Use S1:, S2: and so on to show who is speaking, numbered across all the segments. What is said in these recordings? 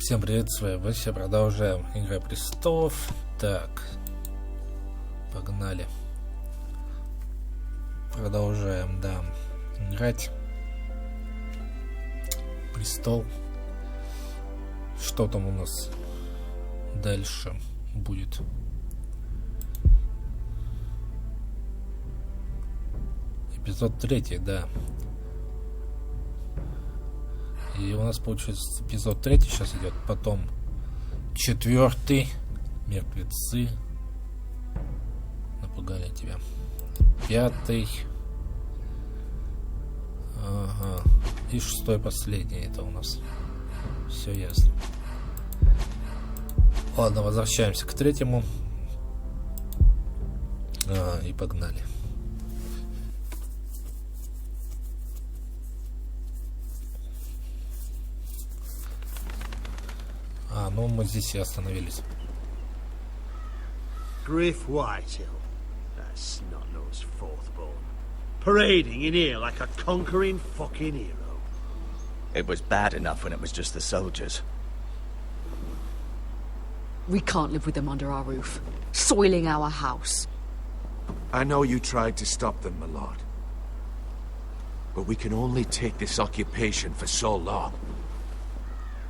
S1: Всем привет, с вами Вася, продолжаем Игра престолов. Так, погнали. Продолжаем, да, играть. Престол. Что там у нас дальше будет? Эпизод 3, да. И у нас получается эпизод 3 сейчас идет, потом 4, мертвецы. Напугали тебя. 5. Ага. И 6 последний это у нас. Все ясно. Ладно, возвращаемся к 3. И погнали. Ну мы здесь и остановились.
S2: Griff Whitehill, that snot-nosed fourth-born, parading in here like a conquering fucking hero.
S3: It was bad enough when it was just the soldiers.
S4: We can't live with them under our roof, soiling our house.
S5: I know you tried to stop them, my lord. But we can only take this occupation for so long.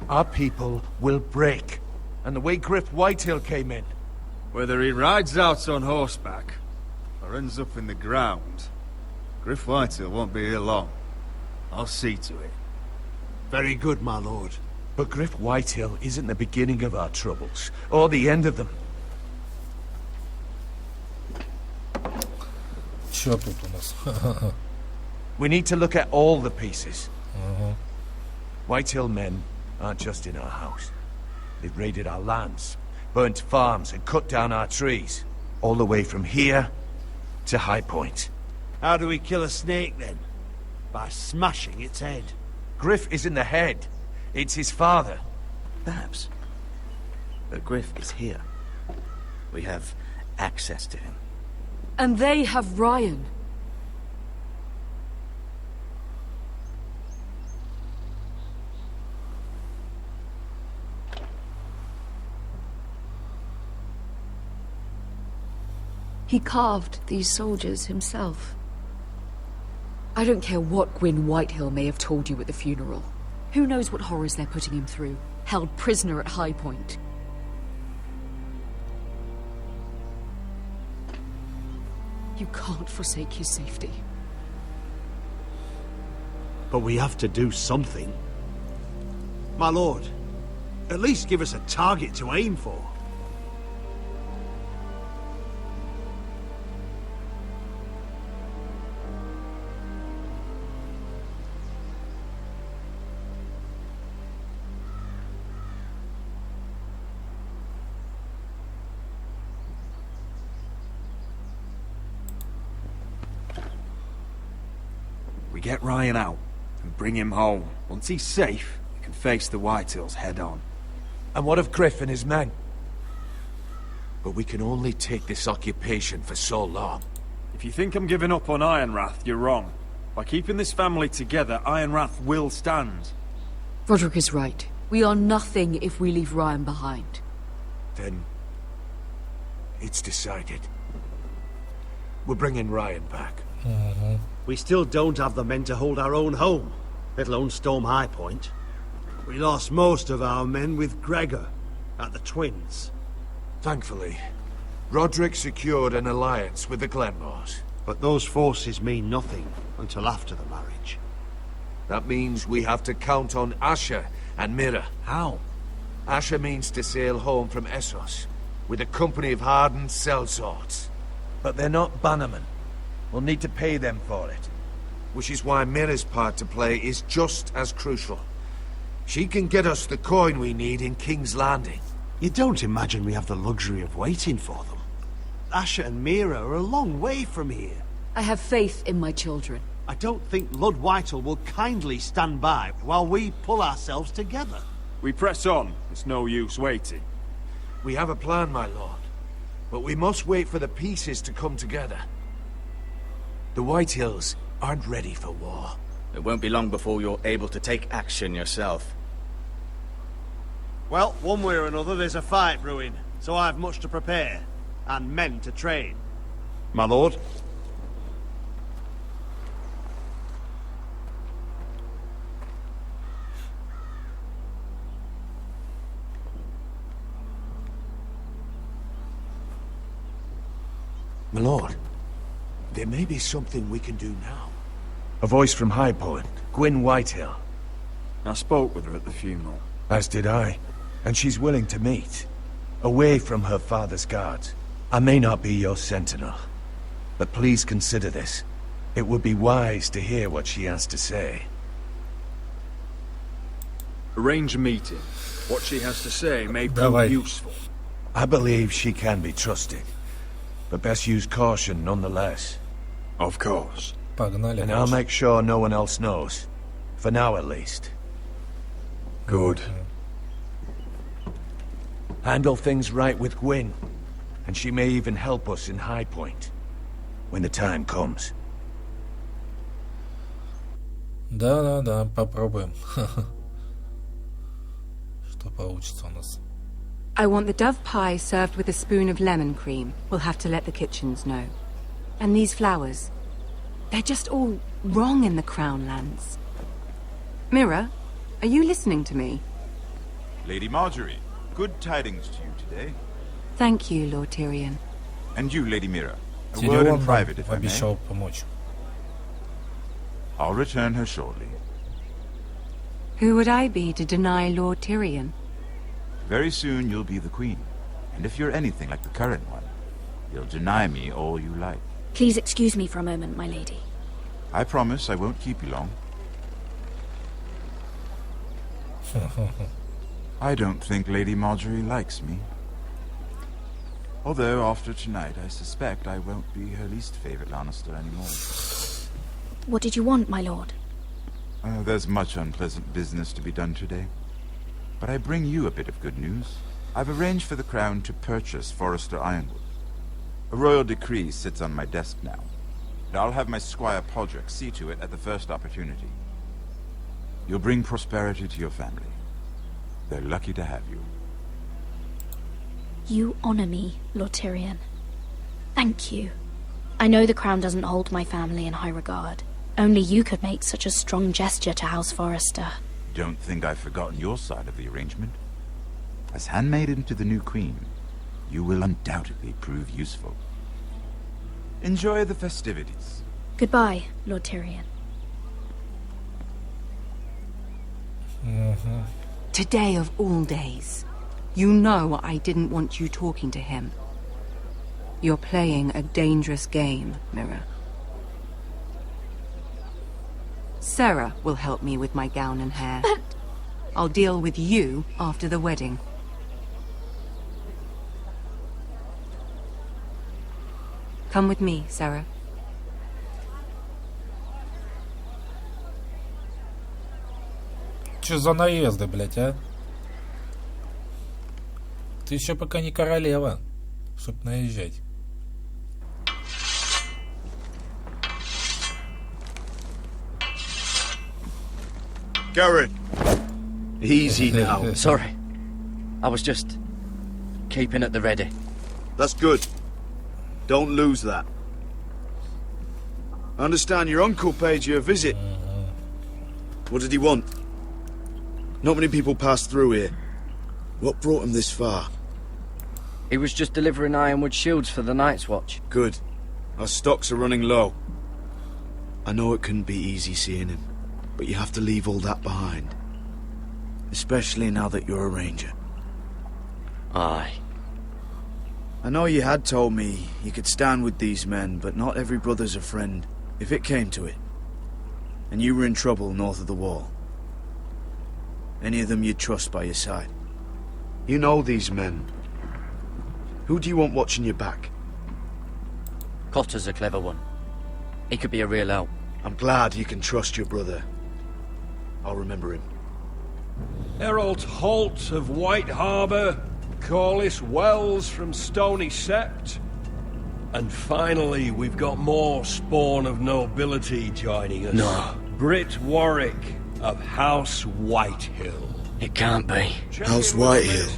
S5: Our people will break. And the way Griff Whitehill came in.
S6: Whether he rides out on horseback, or ends up in the ground, Griff Whitehill won't be here long. I'll see to it.
S2: Very good, my lord.
S5: But Griff Whitehill isn't the beginning of our troubles, or the end of them.
S1: Что тут у нас?
S5: We need to look at all the pieces. Whitehill men aren't just in our house. They've raided our lands, burnt farms and cut down our trees. All the way from here to High Point.
S2: How do we kill a snake, then? By smashing its head.
S5: Griff isn't the head. It's his father.
S3: Perhaps. But Griff is here. We have access to him.
S4: And they have Ryan. He carved these soldiers himself. I don't care what Gwyn Whitehill may have told you at the funeral. Who knows what horrors they're putting him through, held prisoner at High Point. You can't forsake his safety.
S2: But we have to do something. My lord, at least give us a target to aim for.
S6: We get Ryan out and bring him home. Once he's safe, we can face the Whitehills head on.
S5: And what of Griff and his men? But we can only take this occupation for so long.
S6: If you think I'm giving up on Ironrath, you're wrong. By keeping this family together, Ironrath will stand.
S4: Roderick is right. We are nothing if we leave Ryan behind.
S5: Then it's decided. We're bringing Ryan back.
S2: We still don't have the men to hold our own home, let alone storm High Point. We lost most of our men with Gregor at the Twins.
S5: Thankfully, Roderick secured an alliance with the Glenmores.
S2: But those forces mean nothing until after the marriage.
S5: That means we have to count on Asher and Mira.
S6: How?
S5: Asher means to sail home from Essos with a company of hardened sellswords. But they're not bannermen. We'll need to pay them for it. Which is why Mira's part to play is just as crucial. She can get us the coin we need in King's Landing.
S2: You don't imagine we have the luxury of waiting for them? Asher and Mira are a long way from here.
S4: I have faith in my children.
S2: I don't think Lord Whitehill will kindly stand by while we pull ourselves together.
S6: We press on. It's no use waiting.
S5: We have a plan, my lord. But we must wait for the pieces to come together. The Whitehills aren't ready for war.
S3: It won't be long before you're able to take action yourself.
S2: Well, one way or another, there's a fight brewing, so I've much to prepare, and men to train.
S7: My lord?
S5: My lord, there may be something we can do now. A voice from High Point, Gwyn Whitehill.
S6: I spoke with her at the funeral.
S5: As did I. And she's willing to meet. Away from her father's guards. I may not be your sentinel, but please consider this. It would be wise to hear what she has to say.
S6: Arrange a meeting. What she has to say may
S1: Давай.
S6: prove useful.
S5: I believe she can be trusted, but best use caution nonetheless.
S6: Of course.
S1: Погнали.
S5: And I'll make sure no one else knows. For now, at least.
S6: Good.
S5: Handle things right with Gwyn, and she may even help us in High Point. When the time comes.
S1: Да, попробуем. Что получится у нас.
S8: I want the dove pie served with a spoon of lemon cream. We'll have to let the kitchens know. And these flowers. They're just all wrong in the Crown lands. Mira, are you listening to me?
S7: Lady Marjorie, good tidings to you today.
S8: Thank you, Lord Tyrion.
S7: And you, Lady Mira. A word in
S1: Тирион
S7: private,
S1: нам
S7: if I may.
S1: обещал помочь.
S7: I'll return her shortly.
S8: Who would I be to deny Lord Tyrion?
S7: Very soon you'll be the queen. And if you're anything like the current one, you'll deny me all you like.
S9: Please excuse me for a moment, my lady.
S7: I promise I won't keep you long. I don't think Lady Marjorie likes me. Although, after tonight, I suspect I won't be her least favorite Lannister anymore.
S9: What did you want, my lord?
S7: There's much unpleasant business to be done today. But I bring you a bit of good news. I've arranged for the Crown to purchase Forrester Ironwood. A royal decree sits on my desk now. And I'll have my squire Podrick see to it at the first opportunity. You'll bring prosperity to your family. They're lucky to have you.
S9: You honor me, Lord Tyrion. Thank you. I know the crown doesn't hold my family in high regard. Only you could make such a strong gesture to House Forrester.
S7: Don't think I've forgotten your side of the arrangement. As handmaiden to the new queen, you will undoubtedly prove useful. Enjoy the festivities.
S9: Goodbye, Lord Tyrion.
S8: Today of all days. You know I didn't want you talking to him. You're playing a dangerous game, Mira. Sarah will help me with my gown and hair.
S9: But...
S8: I'll deal with you after the wedding. Come with me, Sarah.
S1: Че за наезды, блять, а? Ты еще пока не королева, чтоб наезжать.
S2: Garrett! Easy now.
S3: Sorry. I was just keeping at the ready.
S2: That's good. Don't lose that. I understand your uncle paid you a visit. What did he want? Not many people pass through here. What brought him this far?
S3: He was just delivering ironwood shields for the Night's Watch.
S2: Good. Our stocks are running low. I know it couldn't be easy seeing him, but you have to leave all that behind. Especially now that you're a ranger.
S3: Aye.
S2: I know you had told me you could stand with these men, but not every brother's a friend, if it came to it. And you were in trouble north of the wall. Any of them you'd trust by your side. You know these men. Who do you want watching your back?
S3: Cotter's a clever one. He could be a real help.
S2: I'm glad you can trust your brother. I'll remember him.
S10: Herald Holt of White Harbour, Corliss Wells from Stony Sept. And finally, we've got more spawn of nobility joining us.
S3: No.
S10: Britt Warwick of House Whitehill.
S3: It can't be.
S2: House Whitehill.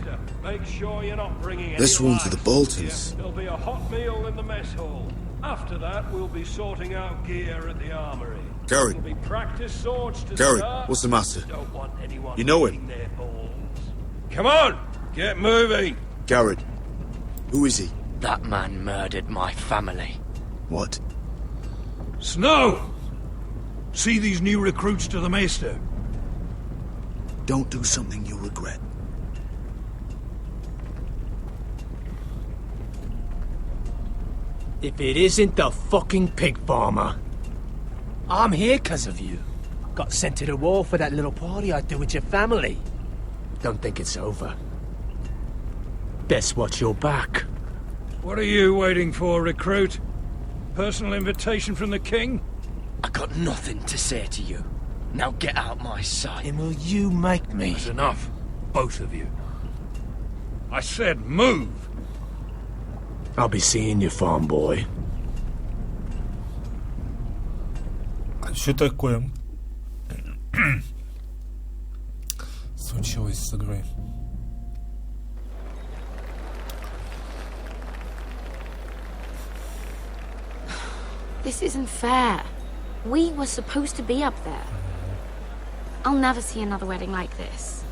S10: Make sure you're not bringing any
S2: This one to the
S10: livestock
S2: Boltons.
S10: here. There'll be a hot meal in the mess hall. After that, we'll be sorting out gear at the armory.
S2: Gary.
S10: There'll be practice swords to
S2: Gary,
S10: start.
S2: what's the matter?
S10: Don't want anyone
S2: You know him?
S10: eating their balls. Come on, get moving.
S2: Garrett. Who is he?
S3: That man murdered my family.
S2: What?
S10: Snow! See these new recruits to the Maester?
S2: Don't do something you'll regret.
S11: If it isn't the fucking pig farmer. I'm here 'cause of you. Got sent to the war for that little party I threw with your family. Don't think it's over. Best watch your back.
S10: What are you waiting for, recruit? Personal invitation from the king?
S3: I got nothing to say to you. Now get out my sight.
S11: And will you make me?
S10: That's enough. Both of you. I said move!
S11: I'll be seeing you, farm boy.
S1: А что такое? Случилось с игрой.
S9: This isn't fair. We were supposed to be up there. I'll never see another wedding like this.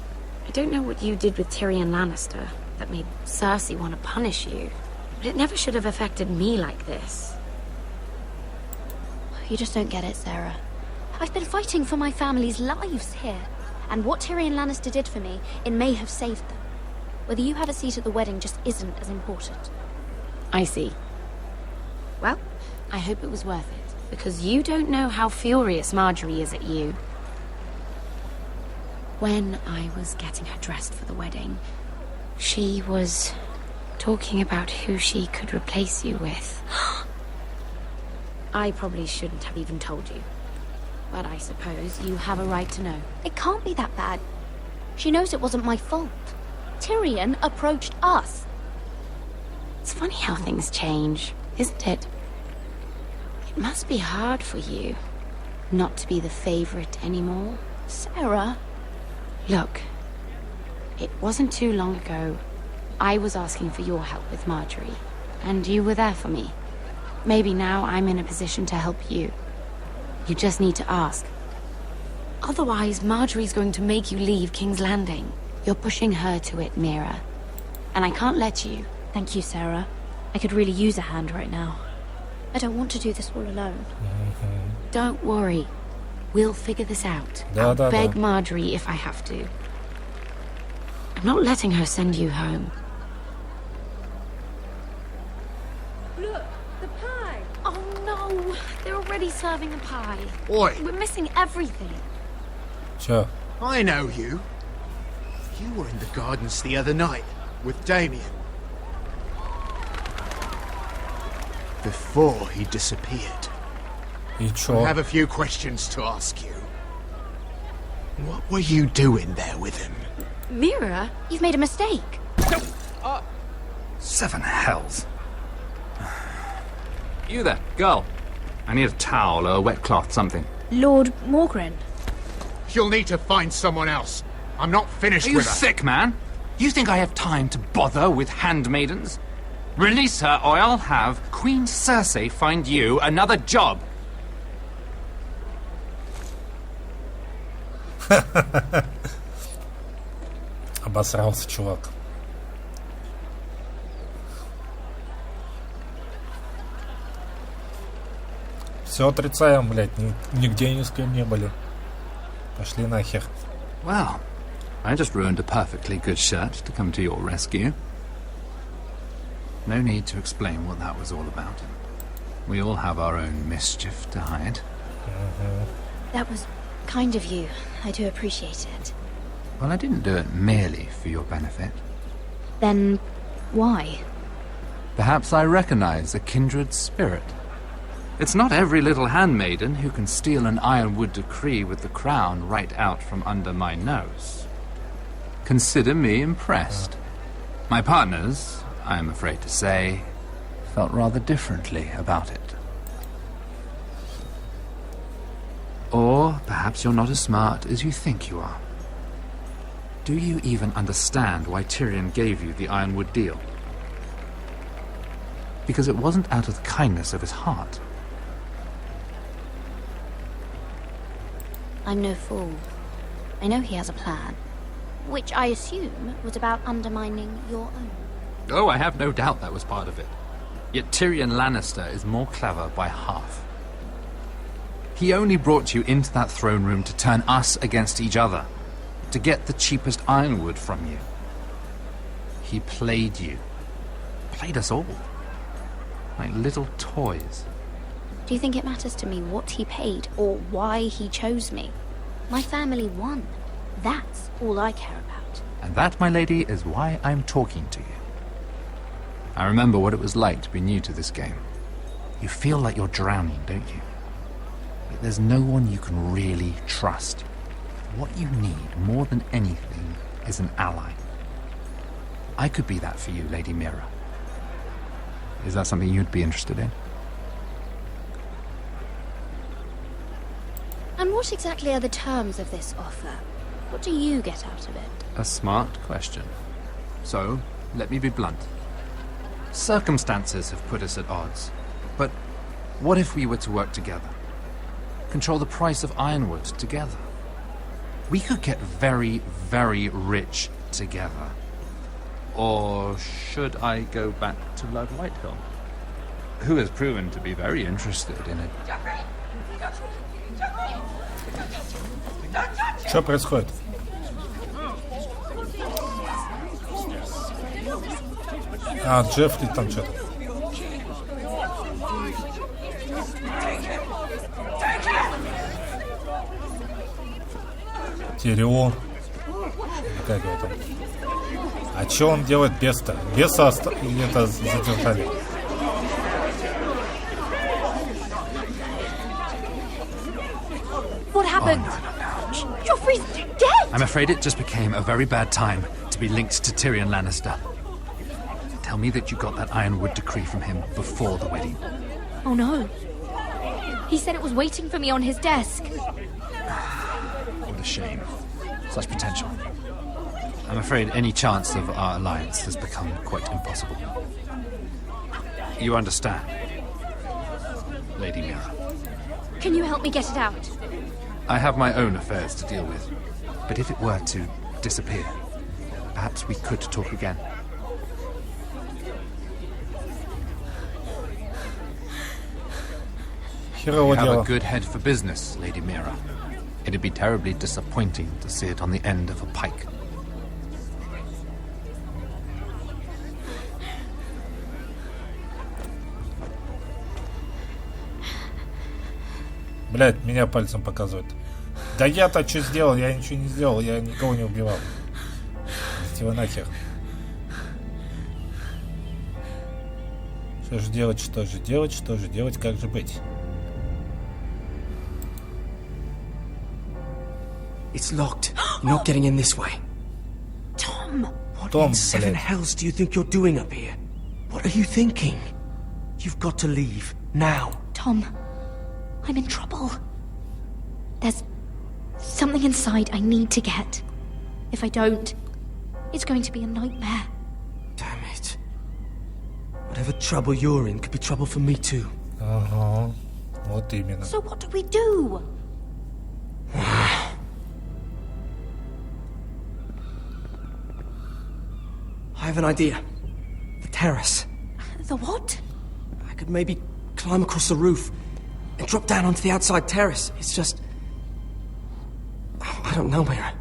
S9: I don't know what you did with Tyrion Lannister that made Cersei want to punish you, but it never should have affected me like this.
S12: You just don't get it, Sarah. I've been fighting for my family's lives here, and what Tyrion Lannister did for me, it may have saved them. Whether you have a seat at the wedding just isn't as important.
S9: I see. Well, I hope it was worth it, because you don't know how furious Marjorie is at you. When I was getting her dressed for the wedding, she was talking about who she could replace you with. I probably shouldn't have even told you, but I suppose you have a right to know.
S12: It can't be that bad. She knows it wasn't my fault. Tyrion approached us.
S9: It's funny how things change, isn't it? It must be hard for you not to be the favorite anymore.
S12: Sarah?
S9: Look, it wasn't too long ago I was asking for your help with Marjorie, and you were there for me. Maybe now I'm in a position to help you. You just need to ask. Otherwise, Marjorie's going to make you leave King's Landing. You're pushing her to it, Mira. And I can't let you.
S12: Thank you, Sarah. I could really use a hand right now. I don't want to do this all alone.
S9: Don't worry. We'll figure this out. I'll beg Marjorie if I have to. I'm not letting her send you home.
S8: Look, the pie!
S9: Oh no! They're already serving the pie.
S13: Oi!
S9: We're missing everything.
S1: Sure.
S13: I know you. You were in the gardens the other night with Damien. Before he disappeared.
S1: И
S13: I
S1: чё?
S13: have a few questions to ask you. What were you doing there with him?
S9: Mira,
S12: you've made a mistake.
S14: Seven hells. You there, girl. I need a towel or a wet cloth, something.
S12: Lord Morgren.
S13: You'll need to find someone else. I'm not finished
S14: Are you
S13: with her.
S14: sick, man? You think I have time to bother with handmaidens? Release her, or I'll have Queen Cersei find you another job.
S1: Обосрался чувак. Все отрицаем, блядь. Нигде ни с кем не были. Пошли нахер.
S14: Well, I just ruined a perfectly good shirt to come to your rescue. No need to explain what that was all about. We all have our own mischief to hide.
S12: That was kind of you. I do appreciate it.
S14: Well, I didn't do it merely for your benefit.
S12: Then, why?
S14: Perhaps I recognize a kindred spirit. It's not every little handmaiden who can steal an ironwood decree with the crown right out from under my nose. Consider me impressed. My partners, I am afraid to say, felt rather differently about it. Or perhaps you're not as smart as you think you are. Do you even understand why Tyrion gave you the Ironwood deal? Because it wasn't out of the kindness of his heart.
S12: I'm no fool. I know he has a plan, which I assume was about undermining your own.
S14: Oh, I have no doubt that was part of it. Yet Tyrion Lannister is more clever by half. He only brought you into that throne room to turn us against each other, to get the cheapest ironwood from you. He played you. Played us all. Like little toys.
S12: Do you think it matters to me what he paid or why he chose me? My family won. That's all I care about.
S14: And that, my lady, is why I'm talking to you. I remember what it was like to be new to this game. You feel like you're drowning, don't you? Like there's no one you can really trust. What you need, more than anything, is an ally. I could be that for you, Lady Mira. Is that something you'd be interested in?
S12: And what exactly are the terms of this offer? What do you get out of it?
S14: A smart question. So, let me be blunt. Circumstances have put us at odds. But what if we were to work together? Control the price of ironwood together? We could get very, very rich together. Or should I go back to Lord Whitehill, who has proven to be very interested in it?
S1: Что происходит? А, Джеффри там что-то. Тирион. Как его там? А что он делает без-то? Беса где-то задержали.
S12: What happened? Joffrey's dead!
S14: I'm afraid it just became a very bad time to be linked to Tyrion Lannister. Tell me that you got that Ironwood decree from him before the wedding.
S12: Oh no. He said it was waiting for me on his desk.
S14: What a shame. Such potential. I'm afraid any chance of our alliance has become quite impossible. You understand, Lady Mira?
S12: Can you help me get it out?
S14: I have my own affairs to deal with. But if it were to disappear, perhaps we could talk again. You have a good head for business, Lady Mira. It'd be terribly disappointing to see it on the end of a pike.
S1: Блять, меня пальцем показывают. Да я-то что сделал? Я ничего не сделал, я никого не убивал. Идите вы нахер. Что же делать, что же делать, что же делать, как же быть?
S11: It's locked. You're not getting in this way.
S12: Tom!
S11: What in seven hells do you think you're doing up here? What are you thinking? You've got to leave. Now.
S12: Tom, I'm in trouble. There's something inside I need to get. If I don't, it's going to be a nightmare.
S11: Damn it. Whatever trouble you're in could be trouble for me too.
S1: Ага. Вот именно.
S12: So what do we do?
S11: I have an idea. The terrace.
S12: The what?
S11: I could maybe climb across the roof and drop down onto the outside terrace. It's just... I don't know, Mira.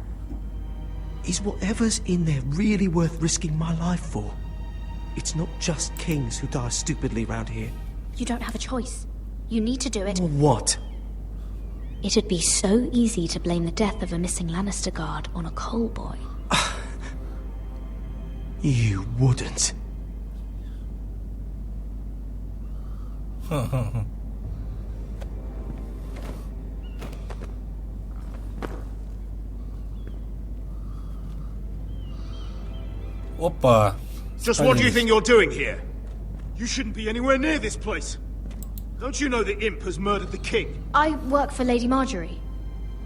S11: Is whatever's in there really worth risking my life for? It's not just kings who die stupidly around here.
S12: You don't have a choice. You need to do it.
S11: Or what?
S12: It'd be so easy to blame the death of a missing Lannister guard on a coal boy.
S11: You wouldn't.
S1: Опа.
S15: Just what do you think you're doing here? You shouldn't be anywhere near this place. Don't you know the imp has murdered the king?
S12: I work for Lady Marjorie.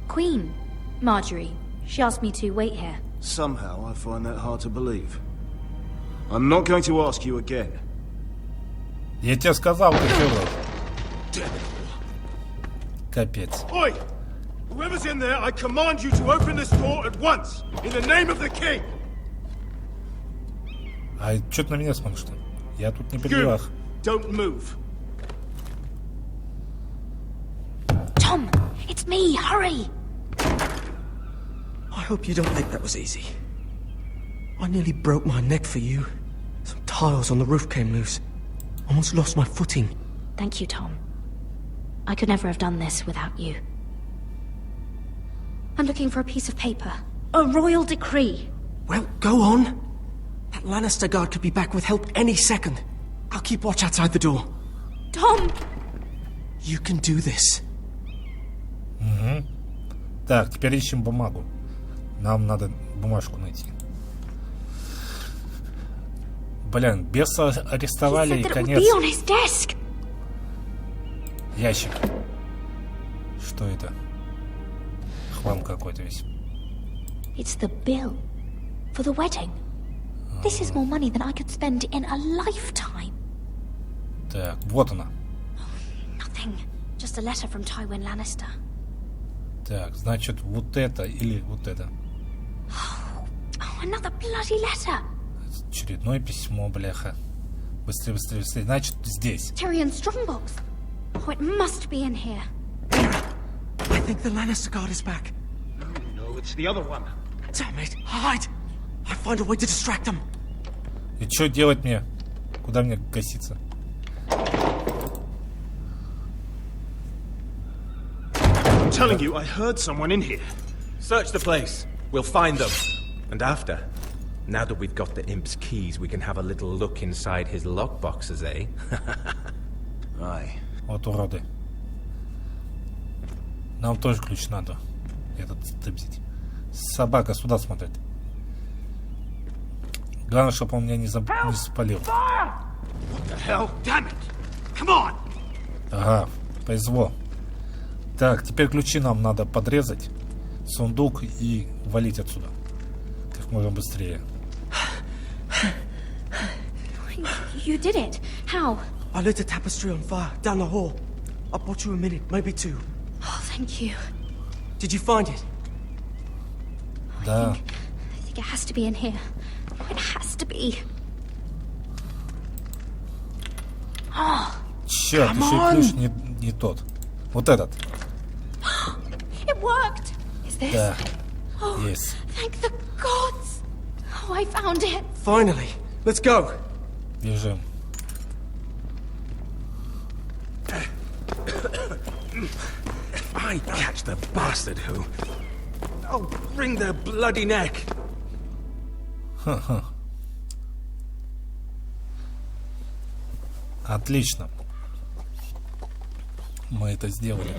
S12: Queen Marjorie. She asked me to wait here.
S15: Somehow I find that hard to believe. I'm not going to ask you again.
S1: Я тебе сказал, ты чего? Капец.
S15: Oi! Whoever's in there, I command you to open this door at once, in the name of the king!
S1: А что ты на меня смотришь-то? Я тут не при делах.
S15: Don't move.
S12: Tom, it's me. Hurry!
S11: I hope you don't think that was easy. I nearly broke my neck for you. Some tiles on the roof came loose. Almost lost my footing.
S12: Thank you, Tom. I could never have done this without you. I'm looking for a piece of paper. A royal decree.
S11: Well, go on. That Lannister guard could be back with help any second. I'll keep watch outside the door.
S12: Tom!
S11: You can do this.
S1: Угу. Так, теперь ищем бумагу. Нам надо бумажку найти. Блин, беса арестовали и конец. Ящик. Что это? Хлам какой-то весь.
S12: It's the bill for the wedding. This is more money than I could spend in a lifetime.
S1: Так, вот она.
S12: Nothing. Just a letter from Tywin Lannister.
S1: Так, значит, вот это или вот это.
S12: Oh, another bloody letter.
S1: Очередное письмо, бляха. Быстрее, быстрее, быстрее. Значит, здесь.
S12: Tyrion's strongbox. Oh, it must be in here.
S11: I think the Lannister guard is back.
S15: No, it's the other one.
S11: Damn it, hide! I'll find a way to distract them.
S1: И что делать мне? Куда мне коситься?
S15: I'm telling you, I heard someone in here.
S16: Search the place. We'll find them. And after, now that we've got the imp's keys, we can have a little look inside his lockboxes, eh?
S15: Aye.
S1: Вот уроды. Нам тоже ключ надо. Этот взять. Собака сюда смотрит. Главное, чтобы он меня не спалил. Ага, повезло. Так, теперь ключи нам надо подрезать. Сундук и валить отсюда. Как можно быстрее.
S12: You did it. How?
S11: I lit a tapestry on fire down the hall. I bought you a minute, maybe two.
S12: Oh, thank you.
S11: Did you find it?
S1: Да.
S12: I think it has to be in here. It has to be. Oh,
S1: черт, еще и ключ не тот. Вот этот.
S12: It worked. Is this?
S1: Да.
S12: Oh,
S1: Yes.
S12: thank the gods. Oh, I found it.
S11: Finally. Let's go.
S1: Бежим.
S16: If I catch the bastard who, I'll wring their bloody neck.
S1: Ха-ха. Отлично. Мы это сделали.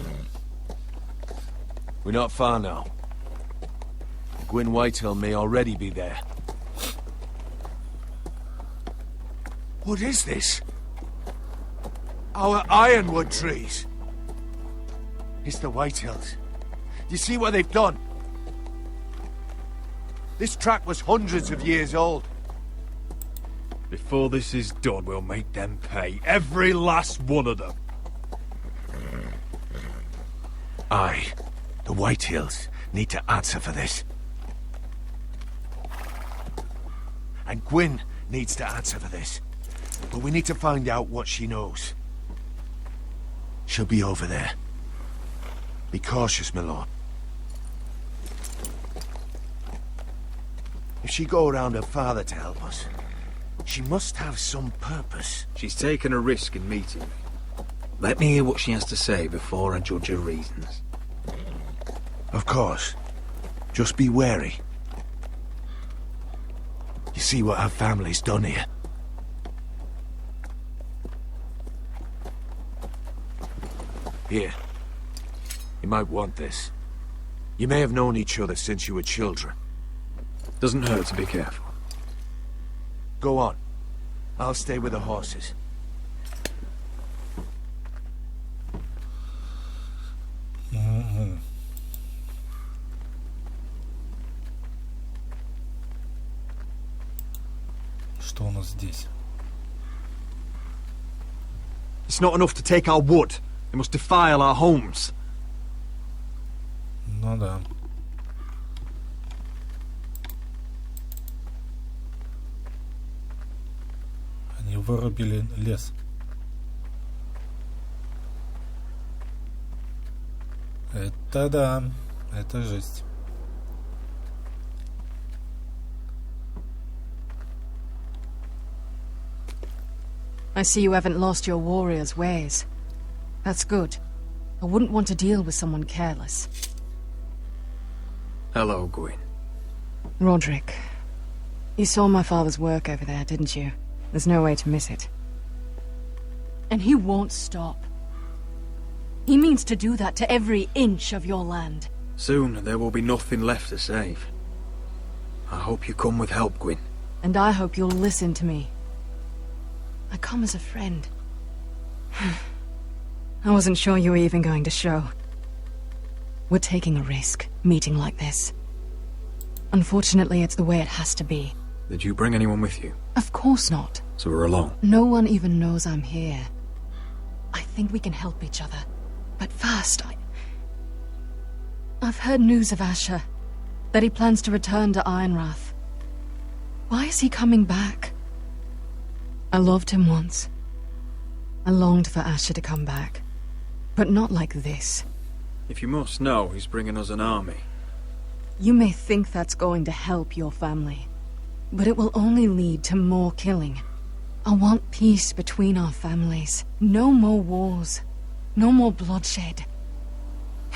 S5: We're not far now. Gwyn Whitehill may already be there. What is this? Our ironwood trees. It's the Whitehills. Do you see what they've done? This track was hundreds of years old.
S15: Before this is done, we'll make them pay. Every last one of them.
S5: Aye. The Whitehills need to answer for this. And Gwyn needs to answer for this. But we need to find out what she knows. She'll be over there. Be cautious, my lord. If she go around her father to help us, she must have some purpose.
S3: She's taken a risk in meeting me. Let me hear what she has to say before I judge her reasons.
S5: Of course. Just be wary. You see what our family's done here. Here. You might want this. You may have known each other since you were children.
S3: Doesn't hurt to be careful.
S5: Go on. I'll stay with the horses.
S1: Что у нас здесь?
S15: It's not enough to take our wood. They must defile our homes.
S1: Ну да. Они вырубили лес. Это да. Это жесть.
S17: I see you haven't lost your warrior's ways. That's good. I wouldn't want to deal with someone careless.
S11: Hello, Gwyn.
S17: Roderick, you saw my father's work over there, didn't you? There's no way to miss it. And he won't stop. He means to do that to every inch of your land.
S11: Soon there will be nothing left to save. I hope you come with help, Gwyn.
S17: And I hope you'll listen to me. I come as a friend. I wasn't sure you were even going to show. We're taking a risk, meeting like this. Unfortunately, it's the way it has to be.
S11: Did you bring anyone with you?
S17: Of course not.
S11: So we're alone?
S17: No one even knows I'm here. I think we can help each other. But first, I've heard news of Asher. That he plans to return to Ironrath. Why is he coming back? I loved him once. I longed for Asher to come back. But not like this.
S11: If you must know, he's bringing us an army.
S17: You may think that's going to help your family. But it will only lead to more killing. I want peace between our families. No more wars. No more bloodshed.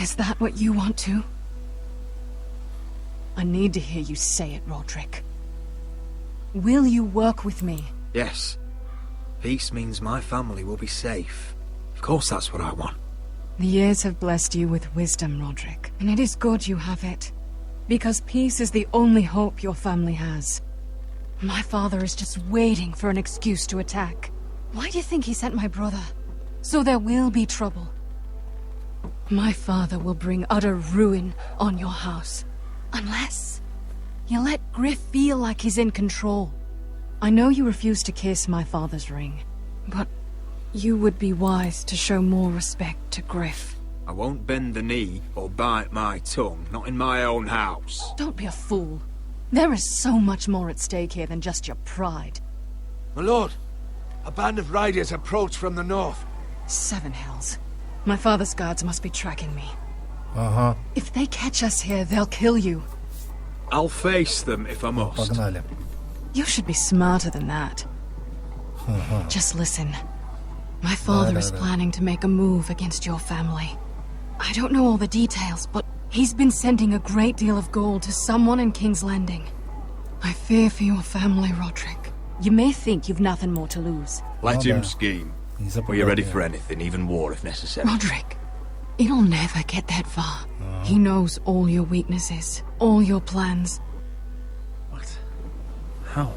S17: Is that what you want too? I need to hear you say it, Roderick. Will you work with me?
S11: Yes. Peace means my family will be safe. Of course that's what I want.
S17: The years have blessed you with wisdom, Roderick. And it is good you have it. Because peace is the only hope your family has. My father is just waiting for an excuse to attack. Why do you think he sent my brother? So there will be trouble. My father will bring utter ruin on your house. Unless you let Griff feel like he's in control. I know you refuse to kiss my father's ring, but you would be wise to show more respect to Griff.
S11: I won't bend the knee or bite my tongue, not in my own house.
S17: Don't be a fool. There is so much more at stake here than just your pride.
S5: My lord, a band of riders approach from the north.
S17: 7 hells. My father's guards must be tracking me.
S1: Ага.
S17: If they catch us here, they'll kill you.
S11: I'll face them if I must.
S1: Погнали.
S17: You should be smarter than that. Just listen. My father is planning to make a move against your family. I don't know all the details, but he's been sending a great deal of gold to someone in King's Landing. I fear for your family, Roderick. You may think you've nothing more to lose.
S15: Let him scheme. We're ready for anything, even war if necessary.
S17: Roderick, it'll never get that far. He knows all your weaknesses, all your plans.
S11: What? How?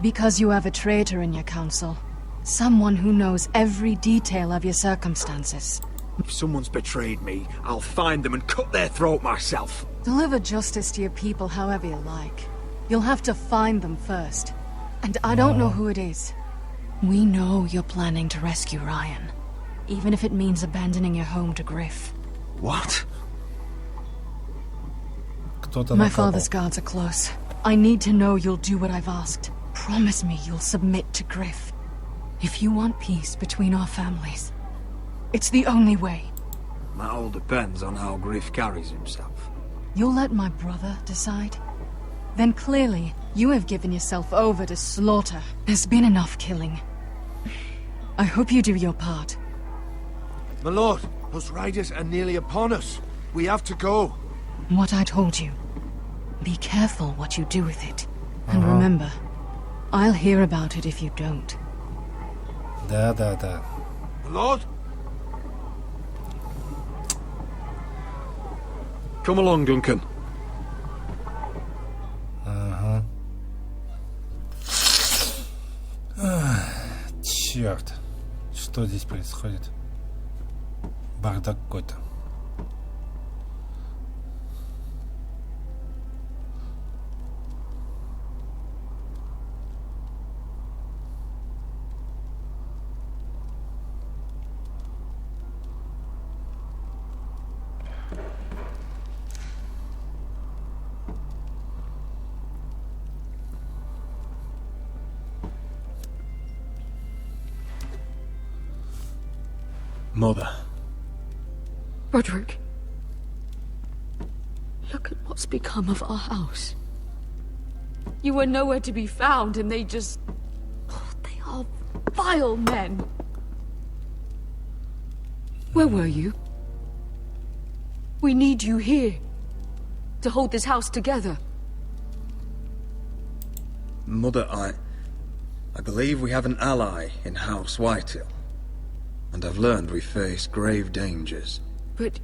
S17: Because you have a traitor in your council. Someone who knows every detail of your circumstances.
S11: If someone's betrayed me, I'll find them and cut their throat myself.
S17: Deliver justice to your people however you like. You'll have to find them first. And I don't know who it is. We know you're planning to rescue Ryan. Even if it means abandoning your home to Griff.
S11: What?
S17: My father's guards are close. I need to know you'll do what I've asked. Promise me you'll submit to Griff. If you want peace between our families, it's the only way.
S11: That all depends on how Griff carries himself.
S17: You'll let my brother decide? Then clearly, you have given yourself over to slaughter. There's been enough killing. I hope you do your part.
S5: My lord, those riders are nearly upon us. We have to go.
S17: What I told you. Be careful what you do with it. And remember, I'll hear about it if you don't.
S1: Да.
S5: My lord?
S11: Come along, Duncan.
S1: Черт. Что здесь происходит? Бардак какой-то.
S11: Mother.
S4: Roderick. Look at what's become of our house. You were nowhere to be found, and they just... Oh, they are vile men. Where were you? We need you here. To hold this house together.
S18: Mother, I believe we have an ally in House Whitehill. And I've learned we face grave dangers.
S4: But...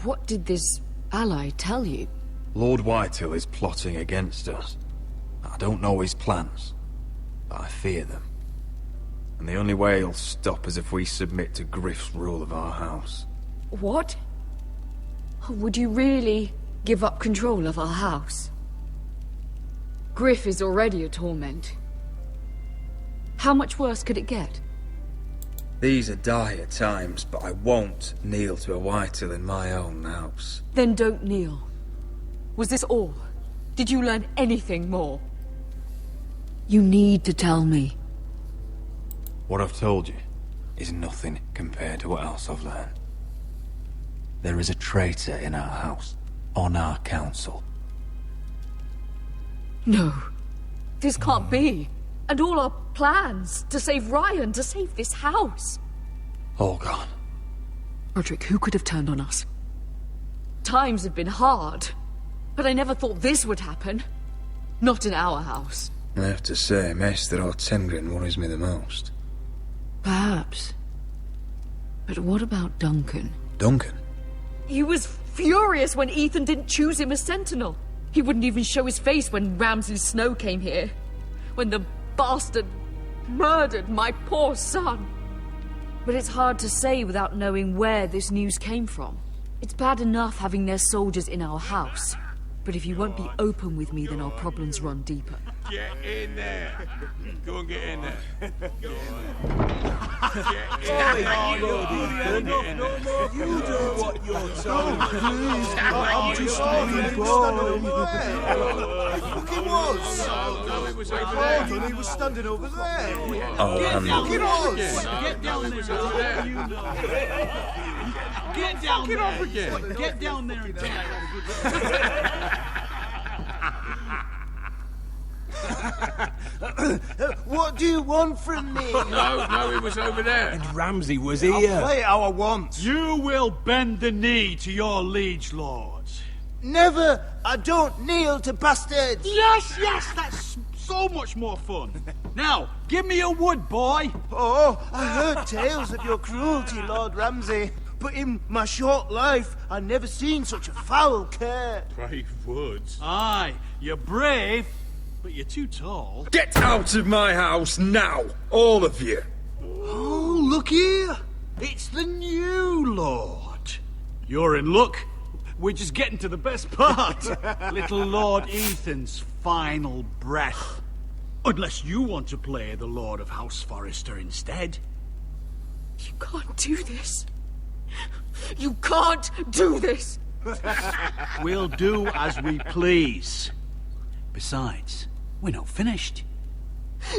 S4: What did this ally tell you?
S18: Lord Whitehill is plotting against us. I don't know his plans, but I fear them. And the only way he'll stop is if we submit to Griff's rule of our house.
S4: What? Would you really give up control of our house? Griff is already a torment. How much worse could it get?
S18: These are dire times, but I won't kneel to a Whitehill in my own house.
S4: Then don't kneel. Was this all? Did you learn anything more? You need to tell me.
S18: What I've told you is nothing compared to what else I've learned. There is a traitor in our house, on our council.
S4: No. This can't be. And all our plans to save Ryan, to save this house.
S18: All gone.
S4: Roderick, who could have turned on us? Times have been hard, but I never thought this would happen. Not in our house.
S18: I have to say, Maester Ortengrin worries me the most.
S4: Perhaps. But what about Duncan?
S18: Duncan?
S4: He was furious when Ethan didn't choose him as sentinel. He wouldn't even show his face when Ramsay Snow came here. When the bastard murdered my poor son. But it's hard to say without knowing where this news came from. It's bad enough having their soldiers in our house. But if you won't be open with me, then our problems run deeper.
S10: Get in there. Go and get in there. Go
S15: You do what you're told. I'm just being bored. Look, he was.
S10: No, it was over
S15: Hold
S10: there.
S15: on, he was standing over there.
S18: Oh,
S15: Look, it was.
S10: Get down there.
S15: Get down there.
S10: Off again.
S15: Get down there and die. What do you want from me?
S10: No, it was over there.
S16: And Ramsay was
S15: I'll
S16: here.
S15: play how I want.
S19: You will bend the knee to your liege lords.
S15: Never. I don't kneel to bastards.
S19: Yes, that's so much more fun. Now, give me a wood, boy.
S15: Oh, I heard tales of your cruelty, Lord Ramsay. But in my short life, I never seen such a foul cur.
S10: Brave woods.
S19: Aye, you're brave, but you're too tall.
S18: Get out of my house now, all of you!
S19: Oh, look here. It's the new lord. You're in luck. We're just getting to the best part. Little Lord Ethan's final breath. Unless you want to play the Lord of House Forrester instead.
S4: You can't do this. You can't do this!
S19: We'll do as we please. Besides, we're not finished.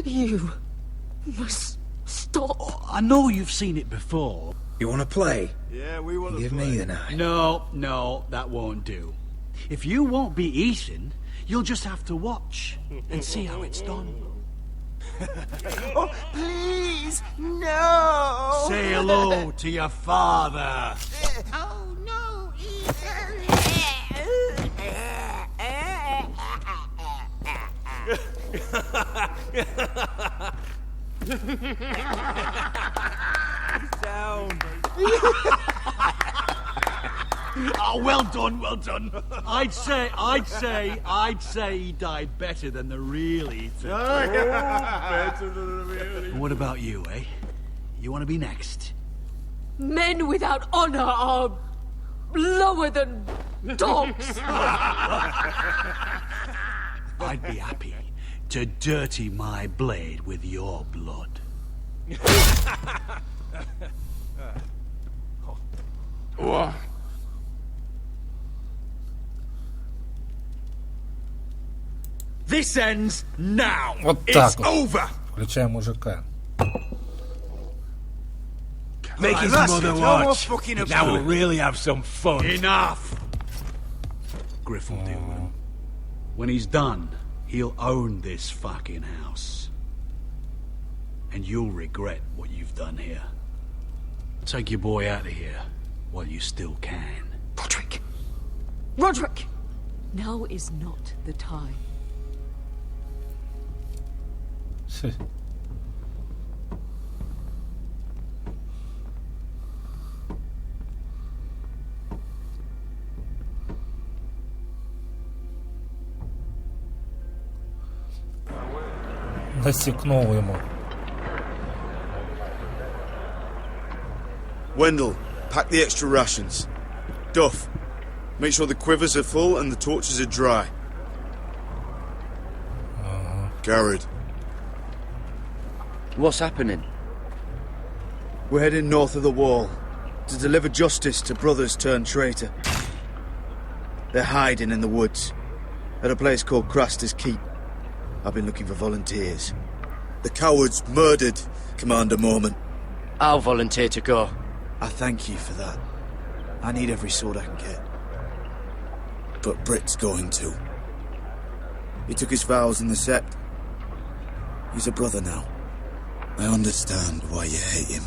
S4: You must stop.
S19: Oh, I know you've seen it before.
S18: You want to play?
S15: Yeah, we want to
S18: Give me the knife.
S19: No, that won't do. If you won't be Ethan, you'll just have to watch and see how it's done.
S15: Oh, please, no!
S19: Say hello to your father.
S15: Oh, no,
S19: Down. Oh, well done. I'd say he died better than the real Ethan.
S15: Better than the real.
S19: What about you, eh? You want to be next?
S4: Men without honor are lower than dogs.
S19: I'd be happy to dirty my blade with your blood.
S10: What?
S19: This ends now.
S1: Вот
S19: It's
S1: так вот.
S19: over.
S1: Включаем мужика.
S10: Make his
S19: that's
S10: mother
S19: it. No more
S10: watch.
S19: fucking
S10: Now
S19: about.
S10: we'll really have some fun.
S19: Enough! Griff will deal with him. When he's done, he'll own this fucking house. And you'll regret what you've done here. Take your boy out of here while you still can.
S4: Roderick! Roderick! Now is not the time.
S1: Насекнул ему.
S2: Wendell, pack the extra rations. Duff, make sure the quivers are full and the torches are dry. Garrett.
S3: What's happening?
S2: We're heading north of the wall to deliver justice to brothers turned traitor. They're hiding in the woods at a place called Craster's Keep. I've been looking for volunteers. The cowards murdered Commander Mormon.
S3: I'll volunteer to go.
S2: I thank you for that. I need every sword I can get. But Britt's going too. He took his vows in the Sept. He's a brother now. I understand why you hate him.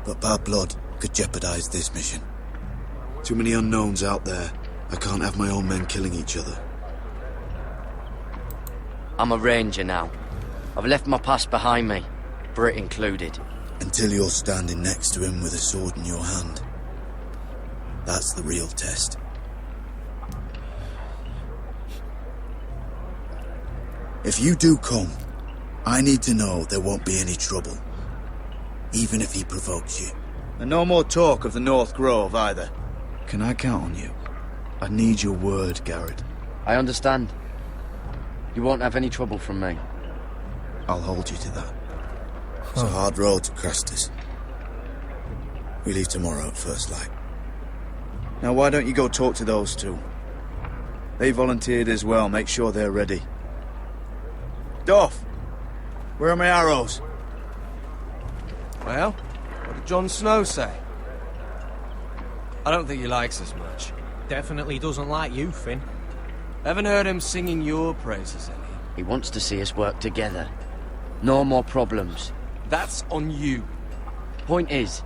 S2: But bad blood could jeopardize this mission. Too many unknowns out there. I can't have my own men killing each other.
S3: I'm a ranger now. I've left my past behind me, Britt included.
S2: Until you're standing next to him with a sword in your hand. That's the real test. If you do come, I need to know there won't be any trouble. Even if he provokes you. And no more talk of the North Grove either. Can I count on you? I need your word, Garrett.
S3: I understand. You won't have any trouble from me.
S2: I'll hold you to that. It's a hard road to Crestus. We leave tomorrow at first light. Now why don't you go talk to those two? They volunteered as well. Make sure they're ready. Duff! Where are my arrows?
S20: Well, what did Jon Snow say? I don't think he likes us much.
S16: Definitely doesn't like you, Finn.
S20: Haven't heard him singing your praises any.
S3: He wants to see us work together. No more problems.
S20: That's on you.
S3: Point is,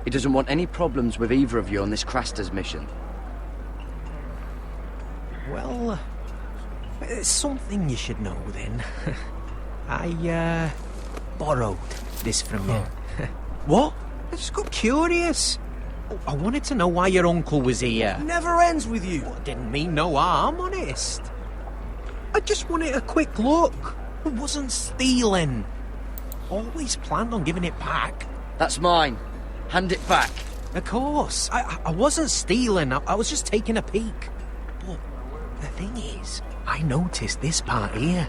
S3: he doesn't want any problems with either of you on this Craster's mission.
S16: Well, there's something you should know then. I, borrowed this from you. What? I just got curious. I wanted to know why your uncle was here.
S20: Never ends with you.
S16: Well, didn't mean no harm, honest. I just wanted a quick look. I wasn't stealing. Always planned on giving it back.
S3: That's mine. Hand it back.
S16: Of course. I wasn't stealing. I was just taking a peek. But the thing is, I noticed this part here.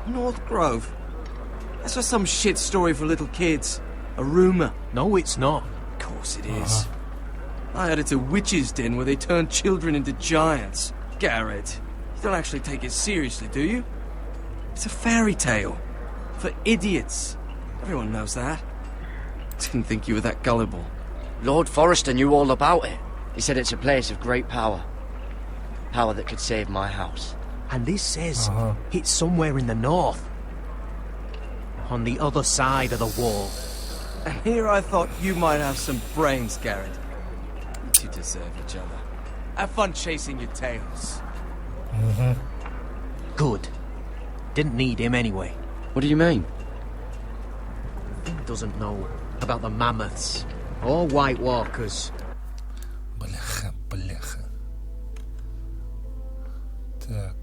S20: North Grove? That's just some shit story for little kids. A rumour.
S16: No, it's not.
S20: Of course it is. I heard it's a witch's den where they turn children into giants. Garrett, you don't actually take it seriously, do you? It's a fairy tale. For idiots. Everyone knows that. Didn't think you were that gullible.
S3: Lord Forrester knew all about it. He said it's a place of great power. Power that could save my house.
S16: And this says it's somewhere in the north. On the other side of the wall.
S20: And here I thought you might have some brains, Garrett. You two deserve each other. Have fun chasing your tails.
S16: Good. Didn't need him anyway.
S3: What do you mean?
S16: Finn doesn't know about the mammoths or White Walkers.
S1: Бляха. Так.